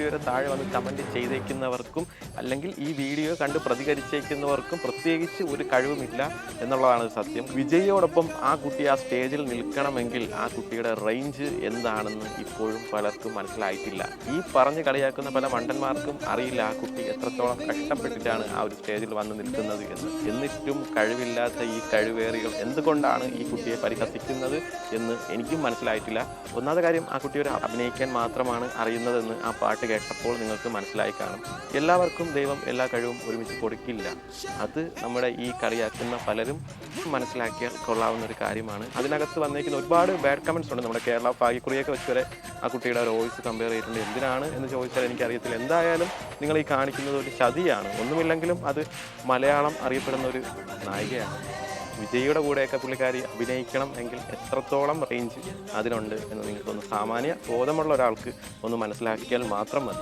വീഡിയോയുടെ താഴെ വന്ന് കമൻറ്റ് ചെയ്തേക്കുന്നവർക്കും അല്ലെങ്കിൽ ഈ വീഡിയോ കണ്ട് പ്രതികരിച്ചേക്കുന്നവർക്കും പ്രത്യേകിച്ച് ഒരു കഴിവുമില്ല എന്നുള്ളതാണ് സത്യം. വിജയിയോടൊപ്പം ആ കുട്ടി ആ സ്റ്റേജിൽ നിൽക്കണമെങ്കിൽ ആ കുട്ടിയുടെ റേഞ്ച് എന്താണെന്ന് ഇപ്പോഴും പലർക്കും മനസ്സിലായിട്ടില്ല. ഈ പറഞ്ഞ് കളിയാക്കുന്ന പല മണ്ടന്മാർക്കും അറിയില്ല ആ കുട്ടി എത്രത്തോളം കഷ്ടപ്പെട്ടിട്ടാണ് ആ ഒരു സ്റ്റേജിൽ വന്ന് നിൽക്കുന്നത് എന്ന്. എന്നിട്ടും കഴിവില്ലാത്ത ഈ കഴിവേറികൾ എന്തുകൊണ്ടാണ് ഈ കുട്ടിയെ പരിഹസിക്കുന്നത് എന്ന് എനിക്കും മനസ്സിലായിട്ടില്ല. ഒന്നാമത്തെ കാര്യം, ആ കുട്ടി ഒരു അഭിനയിക്കാൻ മാത്രമാണ് അറിയുന്നതെന്ന് ആ പാട്ട് കേട്ടപ്പോൾ നിങ്ങൾക്ക് മനസ്സിലായി കാണും. എല്ലാവർക്കും ദൈവം എല്ലാ കഴിവും ഒരുമിച്ച് കൊടുക്കില്ല. അത് നമ്മുടെ ഈ കളിയാക്കുന്ന പലരും മനസ്സിലാക്കിയാൽ കൊള്ളാവുന്ന ഒരു കാര്യമാണ്. അതിനകത്ത് വന്നേക്കുന്ന ഒരുപാട് ബാഡ് കമൻസ് ഉണ്ട്. നമ്മുടെ കേരള ഭാഗ്യക്കുറിയൊക്കെ വെച്ച് വരെ ആ കുട്ടിയുടെ ഒരു വോയിസ് കമ്പയർ ചെയ്തിട്ടുണ്ട്. എന്തിനാണ് എന്ന് ചോദിച്ചാൽ എനിക്കറിയത്തില്ല. എന്തായാലും നിങ്ങൾ ഈ കാണിക്കുന്നത് ഒരു ചതിയാണ്. ഒന്നുമില്ലെങ്കിലും അത് മലയാളം അറിയപ്പെടുന്ന ഒരു നായികയാണ്. വിജയിയുടെ കൂടെയൊക്കെ പുള്ളിക്കാരി അഭിനയിക്കണം എങ്കിൽ എത്രത്തോളം റേഞ്ച് അതിനുണ്ട് എന്ന് നിങ്ങൾക്കൊന്ന് സാമാന്യ ബോധമുള്ള ഒരാൾക്ക് ഒന്ന് മനസ്സിലാക്കിയാൽ മാത്രം മതി.